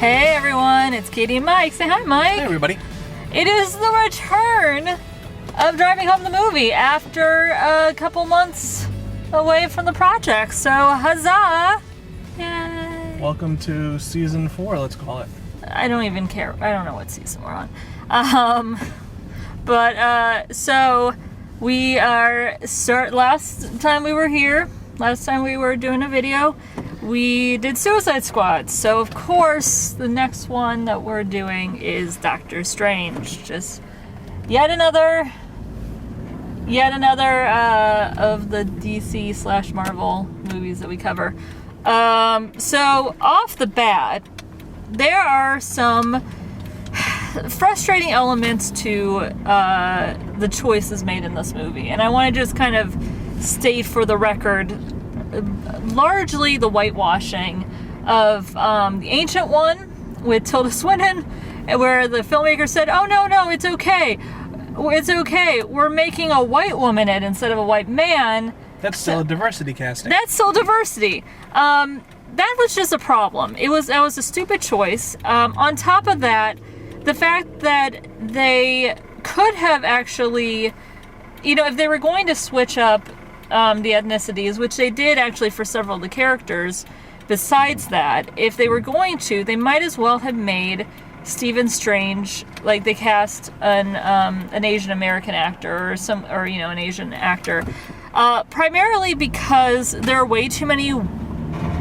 Hey everyone, it's Katie and Mike. Say hi, Mike. Hey everybody. It is the return of Driving Home the Movie after a couple months away from the project. So huzzah! Yay! Welcome to season 4, let's call it. I don't even care. I don't know what season we're on. So we are last time we were doing a video, we did Suicide Squad. So of course the next one that we're doing is Doctor Strange. Just yet another of the DC / Marvel movies that we cover. So off the bat, there are some frustrating elements to the choices made in this movie, and I want to just kind of state for the record largely the whitewashing of the Ancient One with Tilda Swinton, where the filmmaker said, oh no, it's okay, we're making a white woman it instead of a white man. That's still a diversity casting. That's still diversity. That was just a problem. That was a stupid choice. On top of that, the fact that they could have actually, if they were going to switch up the ethnicities, which they did actually for several of the characters, besides that, if they were going to, they might as well have made Stephen Strange, like they cast an Asian American actor or an Asian actor, primarily because there are way too many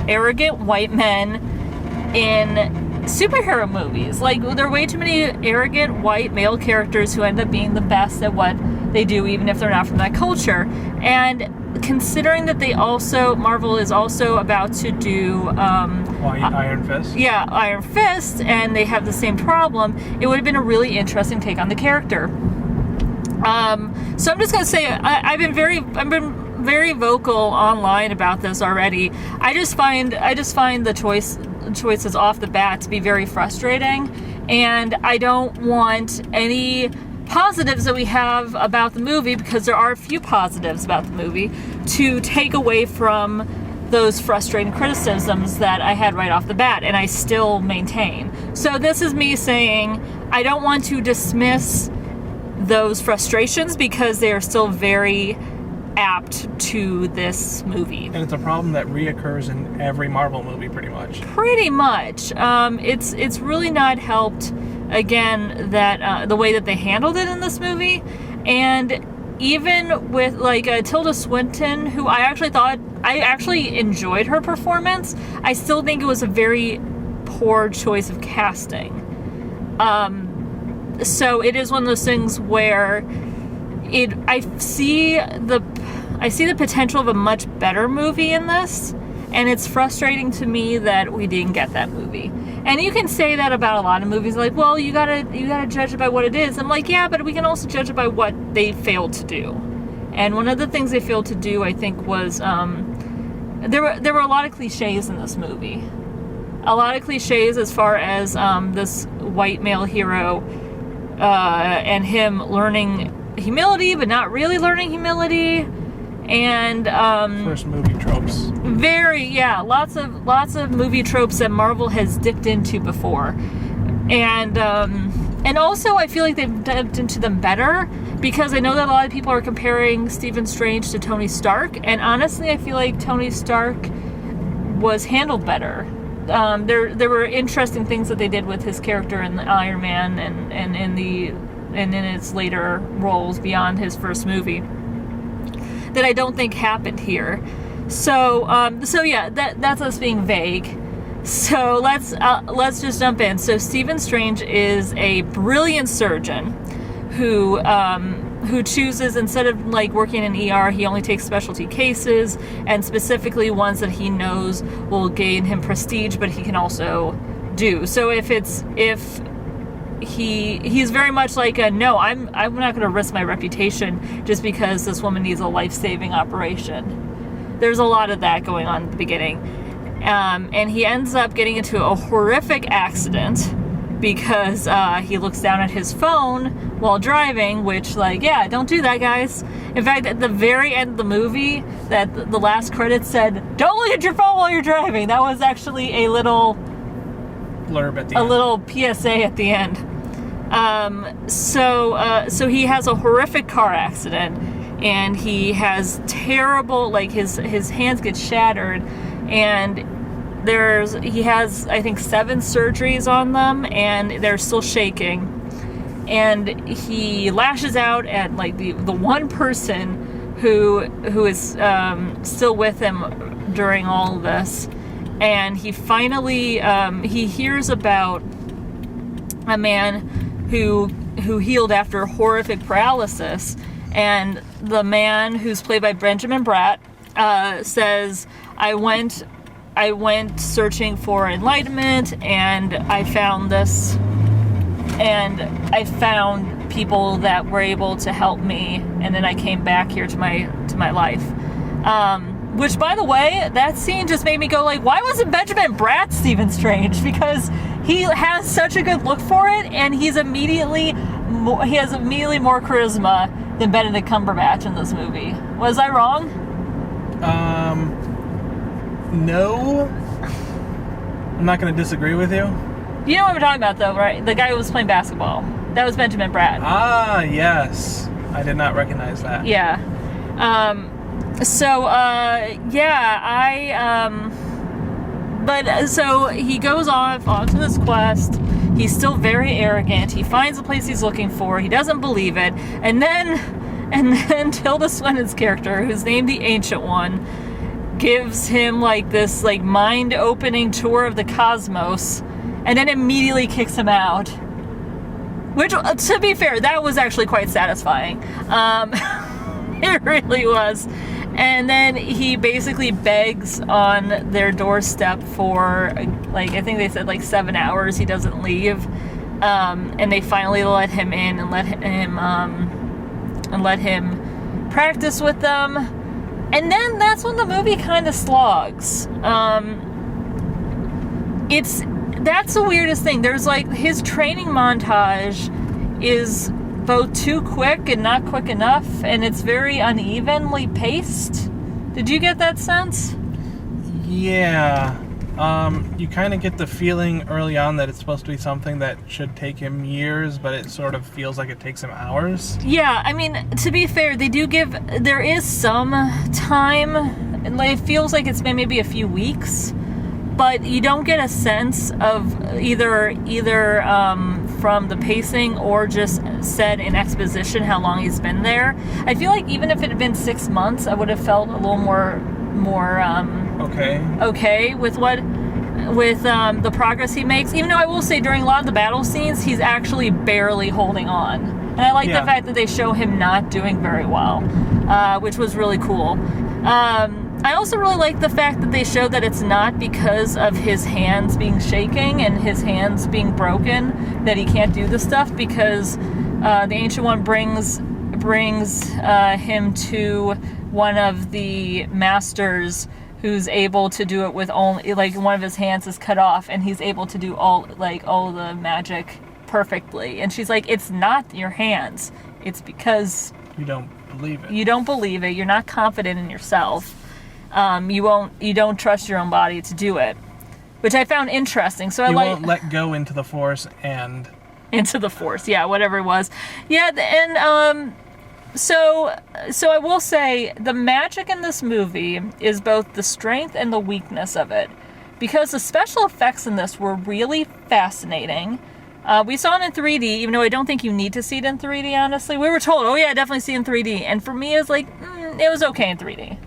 arrogant white men in superhero movies. Like, there are way too many arrogant white male characters who end up being the best at what they do, even if they're not from that culture. And considering that Marvel is also about to do Iron Fist. Yeah, Iron Fist, and they have the same problem, it would have been a really interesting take on the character. So I'm just gonna say I've been very vocal online about this already. I just find the choices off the bat to be very frustrating, and I don't want any positives that we have about the movie, because there are a few positives about the movie, to take away from those frustrating criticisms that I had right off the bat, and I still maintain. So this is me saying I don't want to dismiss those frustrations, because they are still very apt to this movie. And it's a problem that reoccurs in every Marvel movie, pretty much. It's really not helped, again, that the way that they handled it in this movie. And even with Tilda Swinton, who I actually enjoyed her performance, I still think it was a very poor choice of casting. So it is one of those things where I see the potential of a much better movie in this, and it's frustrating to me that we didn't get that movie. And you can say that about a lot of movies, like, well, you gotta judge it by what it is. I'm like, yeah, but we can also judge it by what they failed to do. And one of the things they failed to do, I think, was there were a lot of cliches in this movie. A lot of cliches as far as this white male hero and him learning humility, but not really learning humility, and first movie tropes. Lots of movie tropes that Marvel has dipped into before, and also I feel like they've dipped into them better, because I know that a lot of people are comparing Stephen Strange to Tony Stark, and honestly I feel like Tony Stark was handled better. There were interesting things that they did with his character in the Iron Man and in its later roles beyond his first movie that I don't think happened here. So yeah, that's us being vague. So let's just jump in. So Stephen Strange is a brilliant surgeon who chooses, instead of working in ER, he only takes specialty cases, and specifically ones that he knows will gain him prestige, but he can also do. So he's very much like no, I'm not going to risk my reputation just because this woman needs a life-saving operation. There's a lot of that going on at the beginning. And he ends up getting into a horrific accident because he looks down at his phone while driving, which, don't do that, guys. In fact, at the very end of the movie, that the last credits said, don't look at your phone while you're driving. That was actually a little blurb at the a end. little PSA at the end. So he has a horrific car accident, and he has terrible, like his hands get shattered, and he has, I think, 7 surgeries on them, and they're still shaking. And he lashes out at like the one person who is still with him during all of this. And he finally he hears about a man who healed after horrific paralysis, and the man, who's played by Benjamin Bratt, says, I went searching for enlightenment, and I found this, and I found people that were able to help me, and then I came back here to my life. Which, by the way, that scene just made me go like, why wasn't Benjamin Bratt Stephen Strange? Because he has such a good look for it, and he has immediately more charisma than Benedict Cumberbatch in this movie. Was I wrong? No. I'm not going to disagree with you. You know what we're talking about, though, right? The guy who was playing basketball. That was Benjamin Bratt. Ah, yes. I did not recognize that. Yeah. So he goes off onto this quest. He's still very arrogant. He finds the place he's looking for. He doesn't believe it. And then Tilda Swinton's character, who's named the Ancient One, gives him like this like mind-opening tour of the cosmos, and then immediately kicks him out. Which, to be fair, that was actually quite satisfying. It really was. And then he basically begs on their doorstep for, like, I think they said like 7 hours. He doesn't leave, and they finally let him in and let him practice with them. And then that's when the movie kind of slogs. That's the weirdest thing. There's like his training montage is both too quick and not quick enough, and it's very unevenly paced. Did you get that sense? Yeah. You kind of get the feeling early on that it's supposed to be something that should take him years, but it sort of feels like it takes him hours. Yeah, I mean, to be fair, there is some time, and it feels like it's been maybe a few weeks, but you don't get a sense of either from the pacing or just said in exposition how long he's been there. I feel like even if it had been 6 months, I would have felt a little more okay with the progress he makes. Even though I will say during a lot of the battle scenes, he's actually barely holding on. And I like the fact that they show him not doing very well, which was really cool. I also really like the fact that they show that it's not because of his hands being shaking and his hands being broken that he can't do this stuff, because the Ancient One brings him to one of the masters who's able to do it with only, like, one of his hands is cut off, and he's able to do all the magic perfectly. And she's like, it's not your hands. It's because you don't believe it. You don't believe it. You're not confident in yourself. You don't trust your own body to do it, which I found interesting. So you won't let go into the Force and into the Force, yeah, whatever it was, yeah. And so I will say the magic in this movie is both the strength and the weakness of it, because the special effects in this were really fascinating. We saw it in 3D, even though I don't think you need to see it in 3D. Honestly, we were told, oh yeah, definitely see it in 3D, and for me, it's like it was okay in 3D.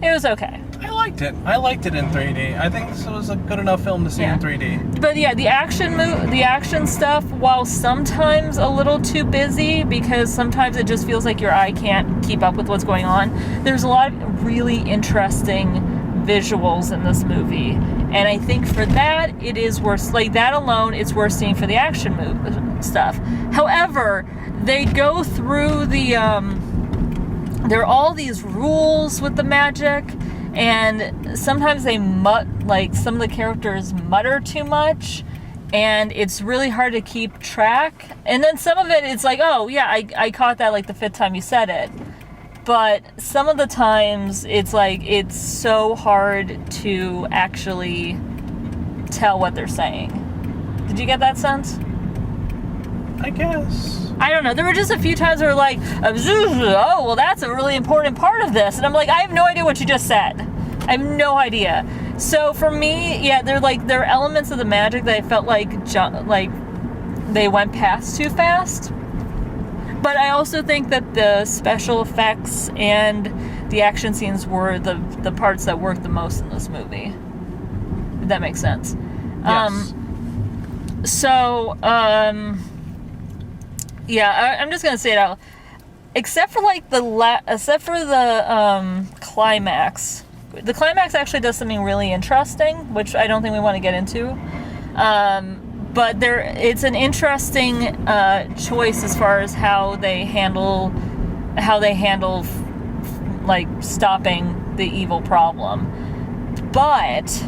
It was okay. I liked it. I liked it in 3D. I think this was a good enough film to see in 3D. But yeah, the action stuff, while sometimes a little too busy, because sometimes it just feels like your eye can't keep up with what's going on, there's a lot of really interesting visuals in this movie. And I think for that, it is worth, like that alone, it's worth seeing for the action stuff. However, they go through there are all these rules with the magic, and sometimes some of the characters mutter too much, and it's really hard to keep track. And then some of it, it's like, oh yeah, I caught that like the 5th time you said it. But some of the times, it's like, it's so hard to actually tell what they're saying. Did you get that sense? I guess. I don't know. There were just a few times where like, oh, well, that's a really important part of this. And I'm like, I have no idea what you just said. I have no idea. So for me, yeah, there are elements of the magic that I felt like they went past too fast. But I also think that the special effects and the action scenes were the parts that worked the most in this movie. If that makes sense. Yes. Yeah, I'm just gonna say it out. Except for like the climax. The climax actually does something really interesting, which I don't think we want to get into. But it's an interesting choice as far as how they handle like stopping the evil problem. But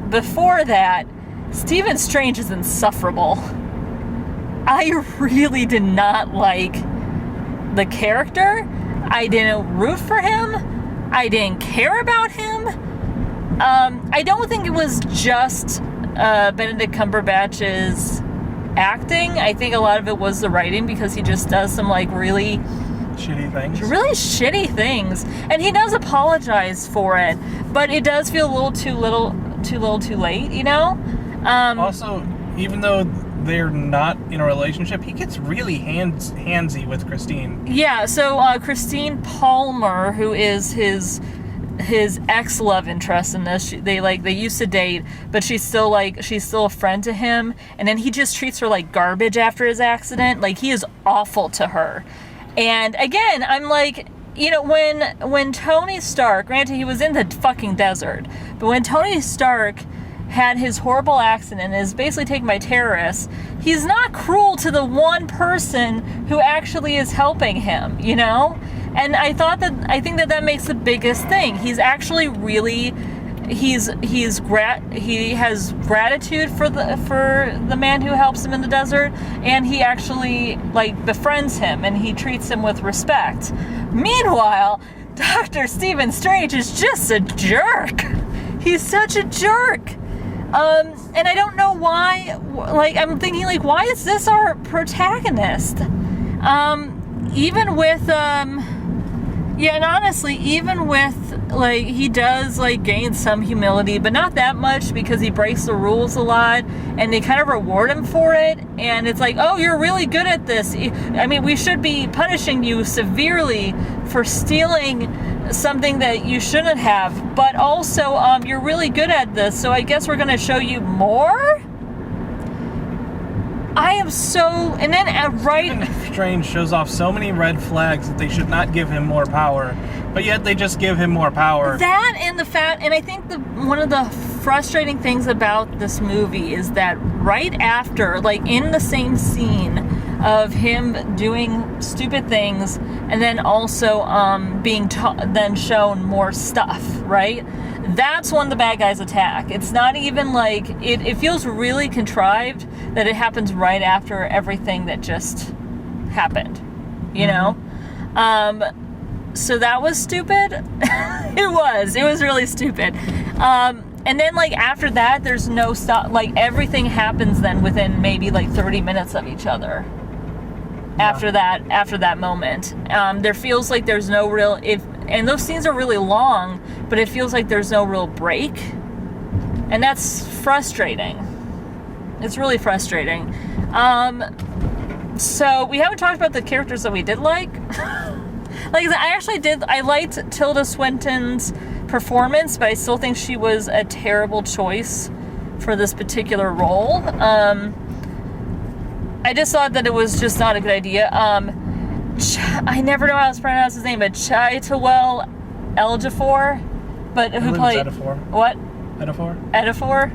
before that, Stephen Strange is insufferable. I really did not like the character. I didn't root for him. I didn't care about him. I don't think it was just Benedict Cumberbatch's acting. I think a lot of it was the writing, because he just does some like really shitty things, and he does apologize for it, but it does feel a little too late, you know. Also, even though they're not in a relationship, he gets really handsy with Christine. Yeah, so Christine Palmer, who is his ex-love interest in this, they used to date, but she's still a friend to him, and then he just treats her like garbage after his accident. Like, he is awful to her. And again, I'm like, you know, when Tony Stark, granted he was in the fucking desert, but when Tony Stark had his horrible accident and is basically taken by terrorists, he's not cruel to the one person who actually is helping him, you know? And I think that makes the biggest thing. He's actually really, he has gratitude for the man who helps him in the desert, and he actually like befriends him and he treats him with respect. Meanwhile, Dr. Stephen Strange is just a jerk. He's such a jerk. And I don't know why, like, I'm thinking, like, why is this our protagonist? Even with, and honestly, even with, like, he does, like, gain some humility, but not that much, because he breaks the rules a lot, and they kind of reward him for it, and it's like, oh, you're really good at this. I mean, we should be punishing you severely for stealing something that you shouldn't have, but also you're really good at this, so I guess we're going to show you more? I am so... And then Stephen Strange shows off so many red flags that they should not give him more power, but yet they just give him more power. That and the fact... And I think one of the frustrating things about this movie is that right after, like in the same scene of him doing stupid things, and then also being then shown more stuff, right? That's when the bad guys attack. It's not even like... It feels really contrived that it happens right after everything that just happened, you know? So that was stupid. It was really stupid. And then, like, after that, there's no stop. Like, everything happens then within maybe, like, 30 minutes of each other. After that moment. There feels like there's no real... And those scenes are really long, but it feels like there's no real break. And that's frustrating. It's really frustrating. So, we haven't talked about the characters that we did like. I liked Tilda Swinton's performance, but I still think she was a terrible choice for this particular role. I just thought that it was just not a good idea. I never know how to pronounce his name, but Chiwetel Ejiofor, but who played Ejiofor. What? Ejiofor. Ejiofor.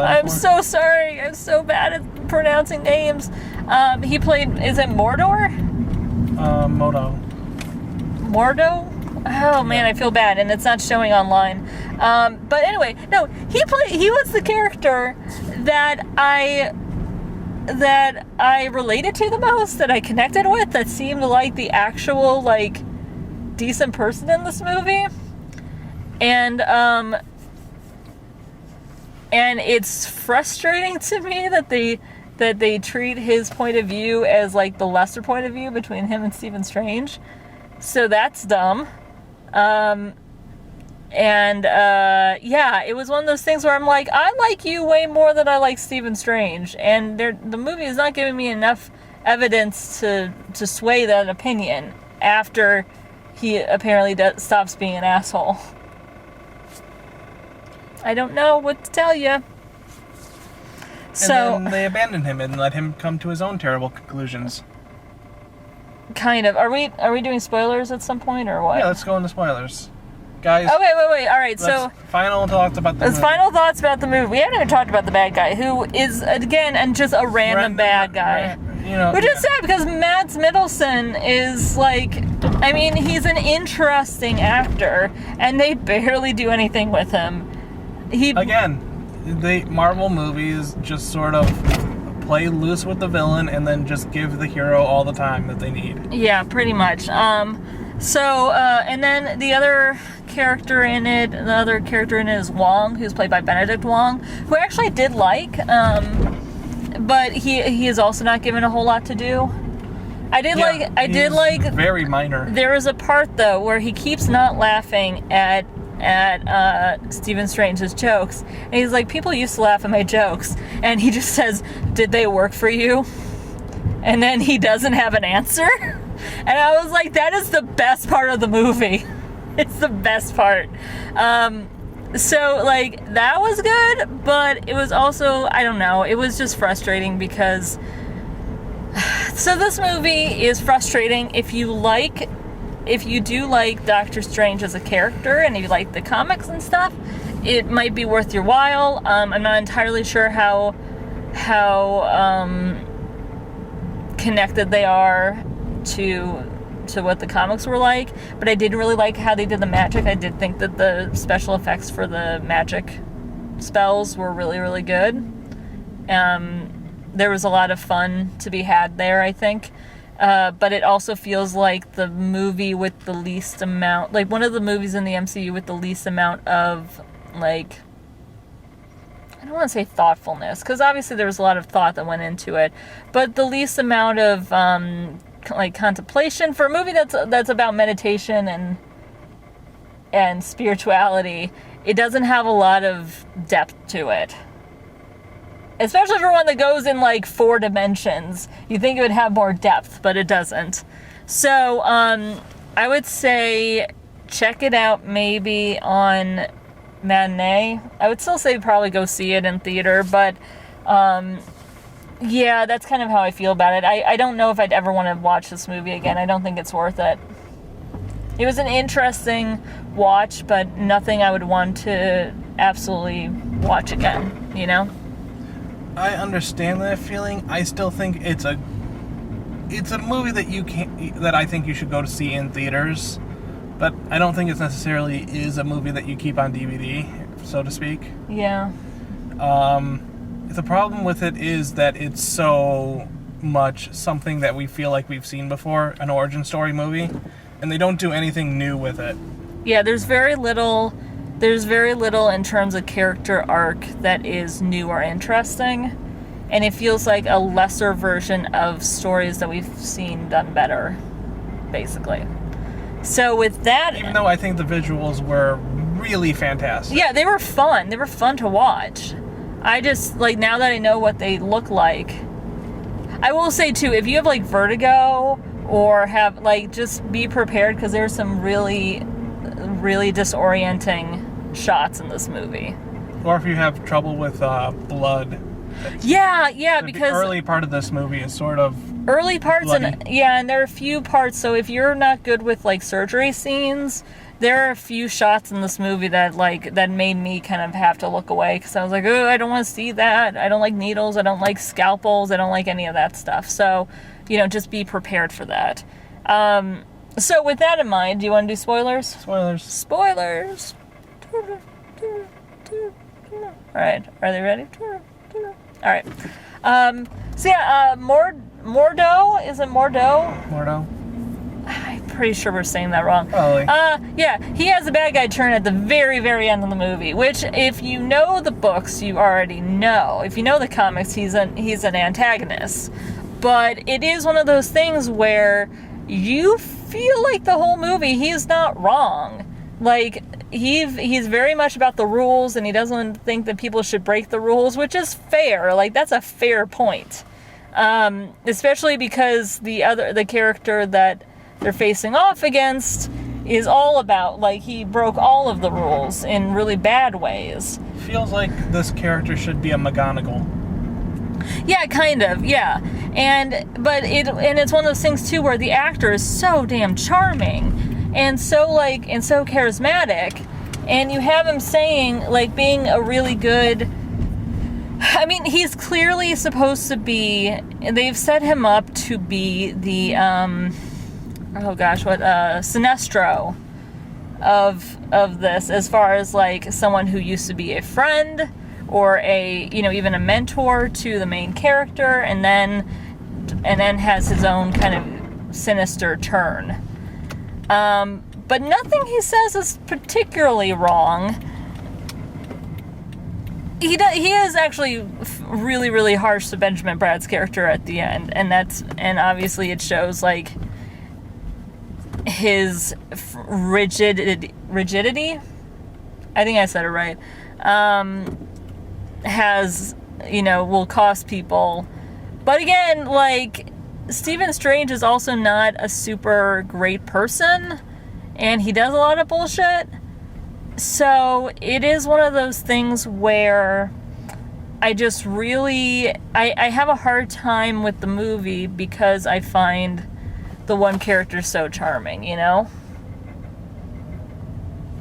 I'm so sorry. I'm so bad at pronouncing names. He played. Is it Mordor? Mordo. Oh man, I feel bad, and it's not showing online. But anyway, no, he was the character that I related to the most, that I connected with, that seemed like the actual, like, decent person in this movie. And it's frustrating to me that they that they treat his point of view as like the lesser point of view between him and Stephen Strange. So that's dumb. Yeah, it was one of those things where I'm like, I like you way more than I like Stephen Strange, and the movie is not giving me enough evidence to sway that opinion after he apparently stops being an asshole. I don't know what to tell you. So and then they abandoned him and let him come to his own terrible conclusions. Kind of. Are we doing spoilers at some point or what? Yeah, let's go into spoilers. Guys. Oh, wait. All right, so final thoughts about the movie. Final thoughts about the movie. We haven't even talked about the bad guy, who is, again, and just a random bad guy. Which is sad, because Mads Mikkelsen is, like, I mean, he's an interesting actor, and they barely do anything with him. Marvel movies just sort of play loose with the villain and then just give the hero all the time that they need. Yeah, pretty much. And then the other character in it is Wong, who's played by Benedict Wong, who I actually did like, but he is also not given a whole lot to do. I did like very minor. There is a part though where he keeps not laughing at Stephen Strange's jokes, and he's like, people used to laugh at my jokes, and he just says, did they work for you? And then he doesn't have an answer. And I was like, that is the best part of the movie. It's the best part. So, like, that was good, but it was also, I don't know, it was just frustrating because... So this movie is frustrating if you do like Doctor Strange as a character, and if you like the comics and stuff, it might be worth your while. I'm not entirely sure how connected they are to what the comics were like, but I did really like how they did the magic. I did think that the special effects for the magic spells were really, really good. There was a lot of fun to be had there, I think. But it also feels like the movie with the least amount, like one of the movies in the MCU with the least amount of, like, I don't want to say thoughtfulness, because obviously there was a lot of thought that went into it, but the least amount of, like, contemplation for a movie that's about meditation and spirituality. It doesn't have a lot of depth to it. Especially for one that goes in, like, 4 dimensions. You think it would have more depth, but it doesn't. So, I would say check it out maybe on matinee. I would still say probably go see it in theater, but, yeah, that's kind of how I feel about it. I don't know if I'd ever want to watch this movie again. I don't think it's worth it. It was an interesting watch, but nothing I would want to absolutely watch again, you know? I understand that feeling. I still think it's a movie that I think you should go to see in theaters, but I don't think it necessarily is a movie that you keep on DVD, so to speak. Yeah. The problem with it is that it's so much something that we feel like we've seen before, an origin story movie, and they don't do anything new with it. Yeah, there's very little in terms of character arc that is new or interesting, and it feels like a lesser version of stories that we've seen done better, basically. So with that... Even though I think the visuals were really fantastic. Yeah, they were fun. They were fun to watch. I just, like, now that I know what they look like... I will say, too, if you have, like, vertigo or have, like, just be prepared, because there's some really, really disorienting shots in this movie. Or if you have trouble with blood. Yeah, because the early part of this movie is sort of early parts bloody. And there are a few parts, so if you're not good with, like, surgery scenes, there are a few shots in this movie that made me kind of have to look away, because I was like, oh, I don't want to see that. I don't like needles, I don't like scalpels, I don't like any of that stuff. So, you know, just be prepared for that. So with that in mind, do you want to do spoilers? Spoilers. Alright, are they ready? Alright. So yeah, Mordo? Is it Mordo? Mordo? I pretty sure we're saying that wrong. Probably. Yeah, he has a bad guy turn at the very, very end of the movie, which if you know the books, you already know. If you know the comics, he's an antagonist. But it is one of those things where you feel like the whole movie he's not wrong. Like, he's very much about the rules, and he doesn't think that people should break the rules, which is fair. Like, that's a fair point. Especially because the character that they're facing off against is all about, like, he broke all of the rules in really bad ways. Feels like this character should be a McGonagall. Yeah, kind of, yeah. And it's one of those things too where the actor is so damn charming and so charismatic, and you have him saying, like, being a really good, I mean, he's clearly supposed to be, they've set him up to be the Sinestro of this, as far as, like, someone who used to be a friend or even a mentor to the main character, and then has his own kind of sinister turn. But nothing he says is particularly wrong. He is actually really, really harsh to Benjamin Bratt's character at the end, and obviously it shows, like, his rigidity. I think I said it right. Will cost people. But again, like, Stephen Strange is also not a super great person, and he does a lot of bullshit. So it is one of those things where I just really, I have a hard time with the movie because I find the one character so charming, you know?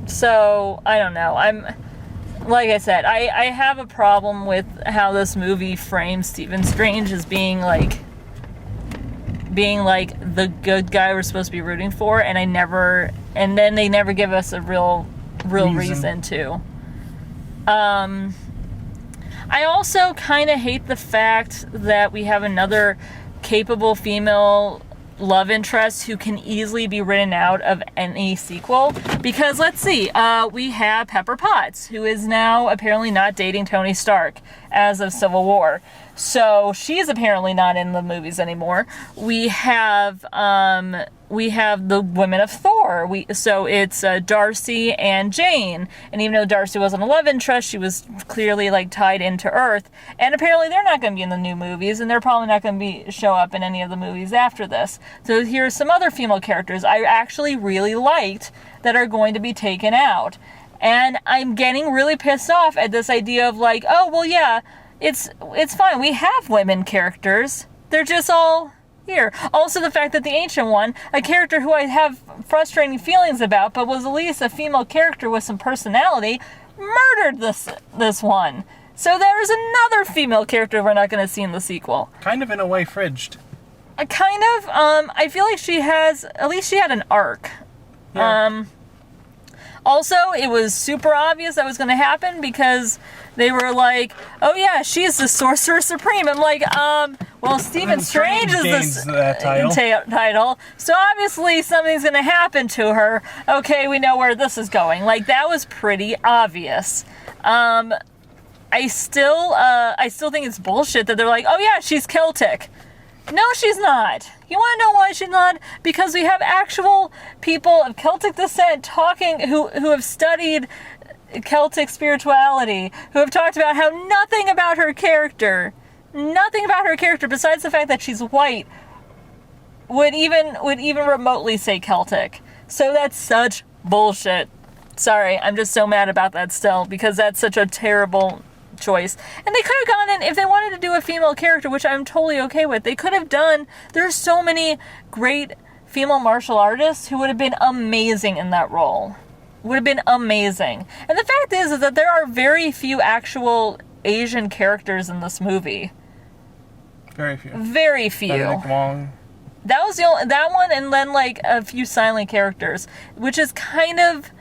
So, I don't know. Like I said, I have a problem with how this movie frames Stephen Strange as being like the good guy we're supposed to be rooting for, and then they never give us a real reason to. I also kind of hate the fact that we have another capable female love interest who can easily be written out of any sequel, because let's see, we have Pepper Potts, who is now apparently not dating Tony Stark as of Civil War, so she's apparently not in the movies anymore. We have the women of Thor. So it's Darcy and Jane, and even though Darcy wasn't a love interest, she was clearly, like, tied into Earth, and apparently they're not going to be in the new movies, and they're probably not going to show up in any of the movies after this. So here's some other female characters I actually really liked that are going to be taken out, and I'm getting really pissed off at this idea of, like, oh well, yeah, it's fine, we have women characters, they're just all here. Also, the fact that the Ancient One, a character who I have frustrating feelings about, but was at least a female character with some personality, murdered this one. So there's another female character we're not going to see in the sequel. Kind of, in a way, fridged. Kind of. I feel like at least she had an arc. Yeah. Also, it was super obvious that was going to happen because they were like, oh yeah, she's the Sorcerer Supreme. I'm like, well, Stephen Strange is the title, so obviously something's going to happen to her. Okay, we know where this is going. Like, that was pretty obvious. I still think it's bullshit that they're like, oh yeah, she's Celtic. No, she's not. You want to know why she's not? Because we have actual people of Celtic descent talking, who have studied Celtic spirituality, who have talked about how nothing about her character, besides the fact that she's white, would even remotely say Celtic. So that's such bullshit. Sorry, I'm just so mad about that still, because that's such a terrible choice. And they could have gone in, if they wanted to do a female character, which I'm totally okay with, they could have done, there's so many great female martial artists who would have been amazing in that role. Would have been amazing. And the fact is that there are very few actual Asian characters in this movie. Very few. Very few. Benedict Wong. That was that one, and then, like, a few silent characters, which is kind of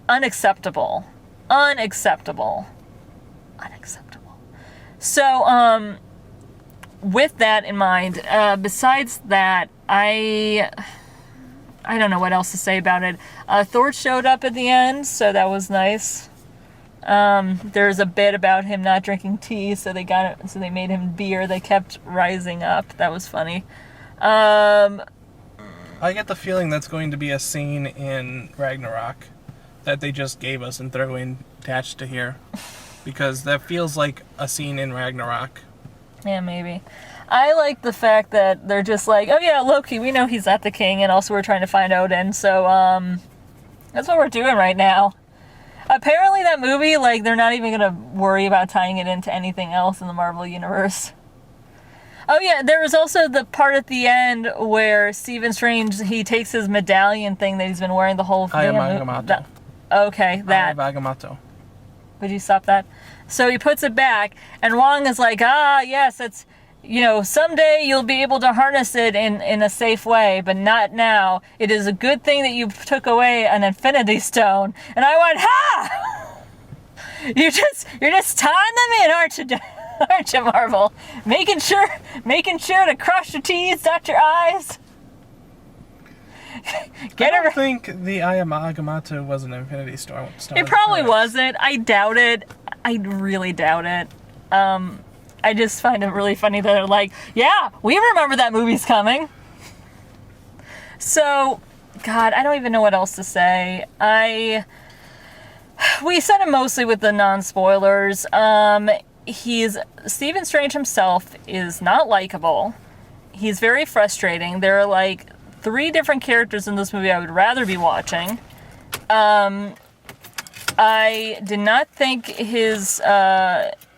unacceptable. So, with that in mind, besides that, I I don't know what else to say about it. Thor showed up at the end, so that was nice. There's a bit about him not drinking tea, so they made him beer. They kept rising up. That was funny. I get the feeling that's going to be a scene in Ragnarok that they just gave us and throw in attached to here. Because that feels like a scene in Ragnarok. Yeah, maybe. I like the fact that they're just like, oh yeah, Loki, we know he's not the king, and also we're trying to find Odin, so, that's what we're doing right now. Apparently that movie, like, they're not even gonna worry about tying it into anything else in the Marvel Universe. Oh yeah, there was also the part at the end where Stephen Strange, he takes his medallion thing that he's been wearing the whole I am Agamotto. Okay, that. I am Agamotto. Would you stop that? So he puts it back, and Wong is like, yes, it's, someday you'll be able to harness it in a safe way, but not now. It is a good thing that you took away an Infinity Stone. And I went, ha! You're just tying them in, aren't you? Aren't you, Marvel? Making sure to cross your T's, dot your I's. I don't think the I am Agamotto was an Infinity Stone. It probably wasn't. I doubt it. I really doubt it. I just find it really funny that they're like, yeah, we remember that movie's coming. So, God, I don't even know what else to say. We said it mostly with the non-spoilers. Stephen Strange himself is not likable. He's very frustrating. There are like 3 different characters in this movie I would rather be watching. I did not think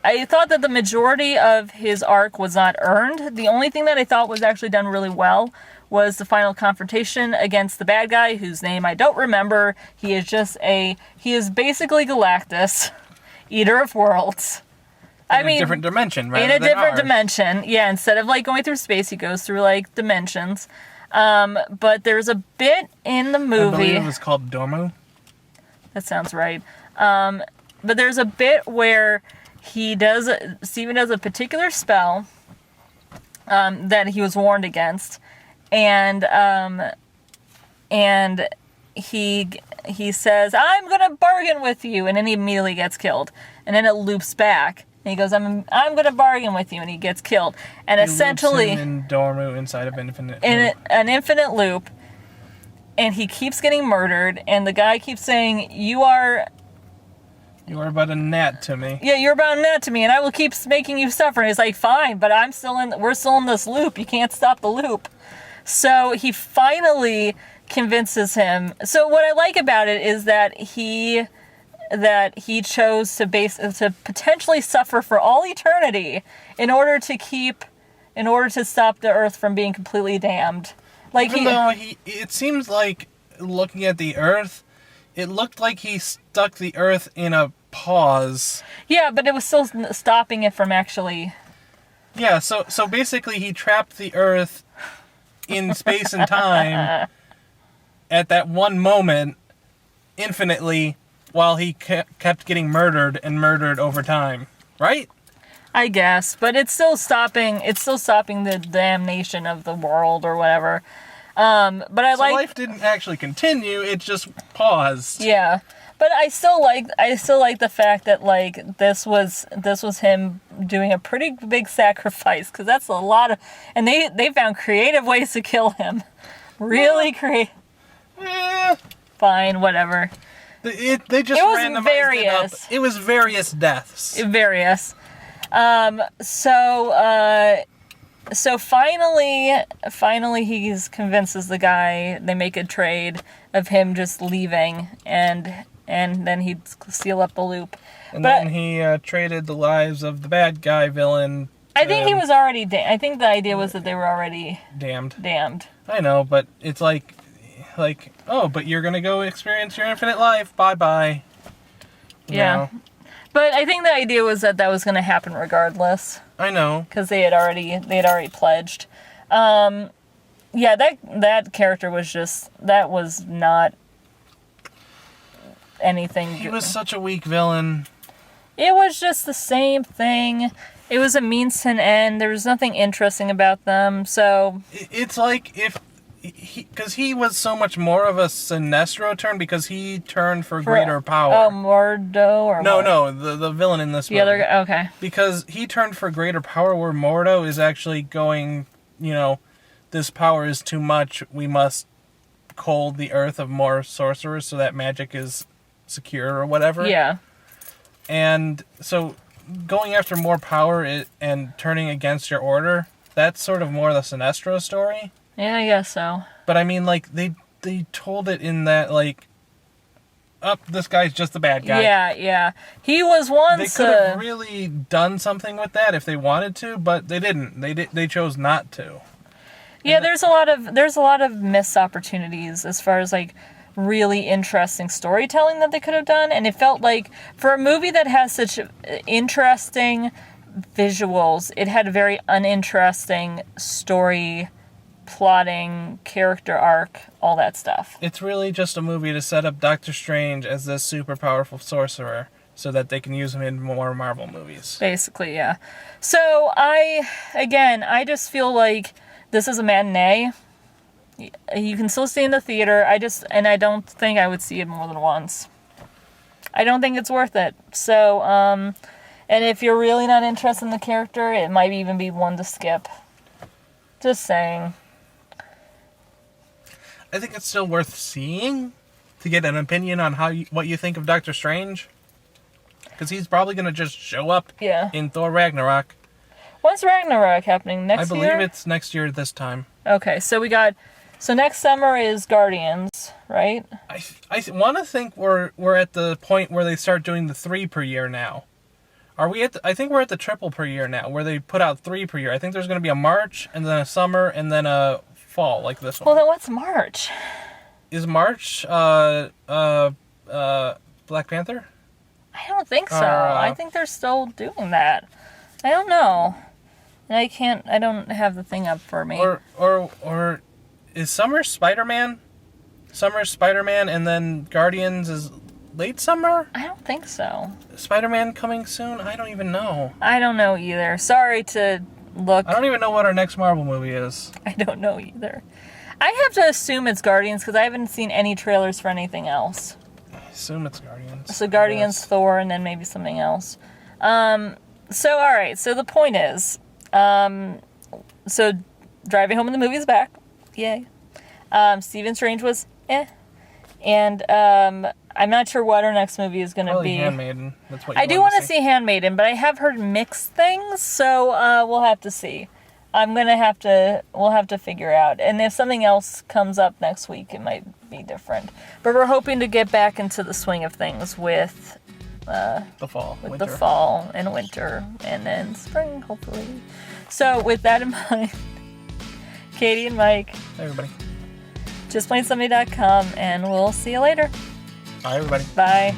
I thought that the majority of his arc was not earned. The only thing that I thought was actually done really well was the final confrontation against the bad guy, whose name I don't remember. He is basically Galactus, Eater of Worlds. In a different dimension, right? In a different dimension, yeah. Instead of like going through space, he goes through like dimensions. But there's a bit in the movie. I believe it was called Dormu. That sounds right. But there's a bit where Stephen does a particular spell that he was warned against, and he says, "I'm gonna bargain with you," and then he immediately gets killed, and then it loops back. And he goes, I'm going to bargain with you, and he gets killed. And he essentially, loops him in Dormu inside of Infinite in an infinite loop, and he keeps getting murdered. And the guy keeps saying, "You are but a gnat to me." Yeah, you're about a gnat to me, and I will keep making you suffer. And he's like, "Fine, but we're still in this loop. You can't stop the loop." So he finally convinces him. So what I like about it is that he chose to potentially suffer for all eternity in order to stop the Earth from being completely damned. Like it seems like, looking at the Earth, it looked like he stuck the Earth in a pause. Yeah, but it was still stopping it from actually. Yeah, so basically he trapped the Earth in space and time at that one moment infinitely, while he kept getting murdered over time, right? I guess, but it's still stopping the damnation of the world or whatever. But life didn't actually continue, it just paused. Yeah. But I still like the fact that like this was him doing a pretty big sacrifice, because that's a lot of, and they found creative ways to kill him. Really creative. Fine, whatever. They just randomized it up. It was various deaths. Various. So finally he convinces the guy. They make a trade of him just leaving, and then he'd seal up the loop. And then he traded the lives of the bad guy villain. I think he was already. I think the idea was that they were already damned. I know, but it's like, oh, but you're gonna go experience your infinite life. Bye. Yeah. But I think the idea was that was going to happen regardless. I know, because they had already pledged. Yeah, that character was not anything. He was such a weak villain. It was just the same thing. It was a means to an end. There was nothing interesting about them. So it's like because he was so much more of a Sinestro turn because he turned for greater power. Oh, Mordo or what? No, the villain in this The movie. other guy. Okay. Because he turned for greater power, where Mordo is actually going, this power is too much. We must cull the earth of more sorcerers so that magic is secure or whatever. Yeah. And so going after more power and turning against your order, that's sort of more the Sinestro story. Yeah, I guess so. But I mean, like, they told it in that, like, this guy's just the bad guy. Yeah. He was once. They could have really done something with that if they wanted to, but they didn't. They chose not to. Yeah, there's a lot of missed opportunities as far as like really interesting storytelling that they could have done, and it felt like for a movie that has such interesting visuals, it had a very uninteresting story, plotting, character arc, all that stuff. It's really just a movie to set up Doctor Strange as this super powerful sorcerer so that they can use him in more Marvel movies. Basically, yeah. So I just feel like this is a matinee. You can still stay in the theater. I don't think I would see it more than once. I don't think it's worth it. So, and if you're really not interested in the character, it might even be one to skip. Just saying. I think it's still worth seeing to get an opinion on what you think of Doctor Strange. Because he's probably going to just show up in Thor Ragnarok. When's Ragnarok happening? Next year? I believe it's next year this time. Okay, so next summer is Guardians, right? I want to think we're at the point where they start doing the 3 per year now. Are we I think we're at the triple per year now, where they put out 3 per year. I think there's going to be a March, and then a summer, and then a fall, like this one. Well, then what's March? Is March Black Panther? I don't think so. I think they're still doing that. I don't know. And I don't have the thing up for me. Or is summer Spider-Man? Summer Spider-Man, and then Guardians is late summer? I don't think so. Spider-Man coming soon? I don't even know. I don't know either. Sorry to look. I don't even know what our next Marvel movie is. I don't know either. I have to assume it's Guardians because I haven't seen any trailers for anything else. I assume it's Guardians. So Guardians, Thor, and then maybe something else. So alright, so the point is, so Driving Home in the movie is back. Yay. Stephen Strange was and I'm not sure what our next movie is going to be. Handmaiden. That's what you I do want to see Handmaiden, but I have heard mixed things, so we'll have to see. We'll have to figure out. And if something else comes up next week, it might be different. But we're hoping to get back into the swing of things with the fall, with winter. the fall and winter, and then spring, hopefully. So with that in mind, Katie and Mike, Hey, everybody. justplainsomebody.com, and we'll see you later. Bye, everybody. Bye.